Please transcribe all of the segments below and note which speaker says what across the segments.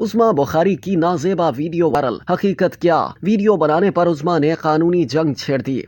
Speaker 1: عظمیٰ بخاری کی نازیبا video viral, حقیقت کیا؟ ویڈیو بنانے پر عظمیٰ نے قانونی جنگ چھیڑ دی۔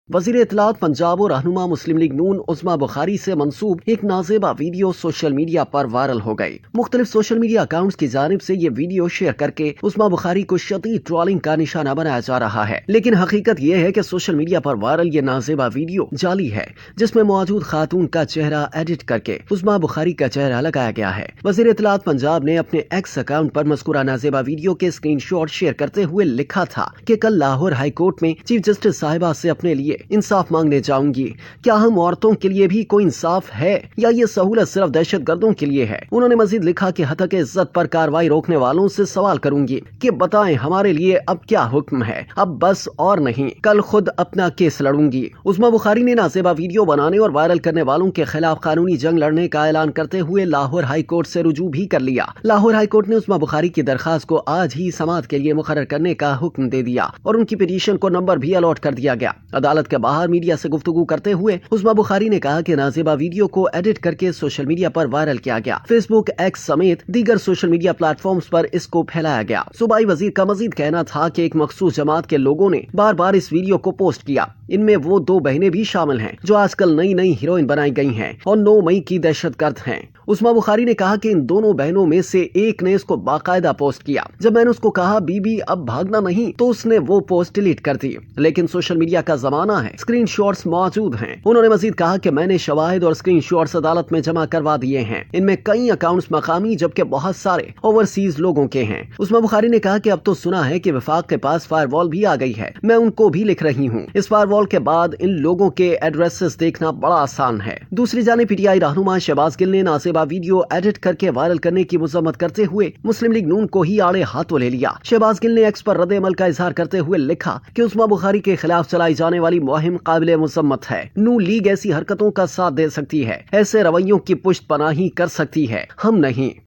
Speaker 1: وزیر اطلاعات پنجاب اور رہنما مسلم لیگ نون عظمیٰ بخاری سے منسوب ایک نازیبا ویڈیو سوشل میڈیا پر وائرل ہو گئی۔ مختلف سوشل میڈیا اکاؤنٹس کی جانب سے یہ ویڈیو شیئر کر کے عظمیٰ بخاری کو شدید ٹرولنگ کا نشانہ بنایا جا رہا ہے، لیکن حقیقت یہ ہے کہ سوشل میڈیا پر وائرل یہ نازیبا ویڈیو جعلی ہے، جس میں موجود خاتون کا چہرہ ایڈٹ کر کے عظمیٰ بخاری کا چہرہ لگایا گیا ہے۔ وزیر اطلاعات پنجاب نے اپنے ایکس اکاؤنٹ پر مذکورہ نازیبا ویڈیو کے اسکرین شاٹ شیئر کرتے ہوئے لکھا تھا کہ کل لاہور ہائی کورٹ میں چیف جسٹس صاحبہ سے اپنے لیے انصاف مانگنے جاؤں گی۔ کیا ہم عورتوں کے لیے بھی کوئی انصاف ہے یا یہ سہولت صرف دہشت گردوں کے لیے ہے؟ انہوں نے مزید لکھا کہ ہتک عزت پر کارروائی روکنے والوں سے سوال کروں گی کہ بتائیں ہمارے لیے اب کیا حکم ہے، اب بس اور نہیں، کل خود اپنا کیس لڑوں گی۔ عظمیٰ بخاری نے نازیبا ویڈیو بنانے اور وائرل کرنے والوں کے خلاف قانونی جنگ لڑنے کا اعلان کرتے ہوئے لاہور ہائی کورٹ سے رجوع بھی کر لیا۔ لاہور ہائی کورٹ نے عظمیٰ بخاری کی درخواست کو آج ہی سماعت کے لیے مقرر کرنے کا حکم دے دیا اور ان کی پٹیشن کو نمبر بھی الاٹ کر دیا گیا۔ عدالت کے باہر میڈیا سے گفتگو کرتے ہوئے عظمیٰ بخاری نے کہا کہ نازیبا ویڈیو کو ایڈٹ کر کے سوشل میڈیا پر وائرل کیا گیا، فیس بک، ایکس سمیت دیگر سوشل میڈیا پلیٹ فارمز پر اس کو پھیلایا گیا۔ صوبائی وزیر کا مزید کہنا تھا کہ ایک مخصوص جماعت کے لوگوں نے بار بار اس ویڈیو کو پوسٹ کیا، ان میں وہ 2 بہنیں بھی شامل ہیں جو آج کل نئی ہیروئن بنائی گئی ہیں اور 9 مئی کی دہشت گرد ہیں۔ عظمیٰ بخاری نے کہا کہ ان دونوں بہنوں میں سے ایک نے اس کو باقاعدہ پوسٹ کیا۔ جب میں نے اس کو کہا بی بی اب بھاگنا نہیں تو اس نے وہ پوسٹ ڈیلیٹ کر دی، لیکن سوشل میڈیا کا زمانہ ہے، اسکرین شاٹس موجود ہیں۔ انہوں نے مزید کہا کہ میں نے شواہد اور اسکرین شاٹس عدالت میں جمع کروا دیے ہیں، ان میں کئی اکاؤنٹس مقامی جبکہ بہت سارے اوورسیز لوگوں کے ہیں۔ عظمیٰ بخاری نے کہا کہ اب تو سنا ہے کہ وفاق کے پاس فائر وال بھی آ گئی ہے، میں ان کو بھی لکھ رہی ہوں۔ اس فائر وال کے بعد ان لوگوں کے ایڈریسز دیکھنا بڑا آسان ہے۔ دوسری جانب پی ٹی آئی رہنما شہباز گل نے نازیبا ویڈیو ایڈٹ کر کے وائرل کرنے کی مذمت کرتے ہوئے مسلم لیگ نون کو ہی آڑے ہاتھوں لے لیا۔ شہباز گل نے ایکس پر رد عمل کا اظہار کرتے ہوئے لکھا کہ عظمیٰ بخاری کے خلاف چلائی جانے والی مہم قابل مذمت ہے۔ نون لیگ ایسی حرکتوں کا ساتھ دے سکتی ہے، ایسے رویوں کی پشت پناہی کر سکتی ہے، ہم نہیں۔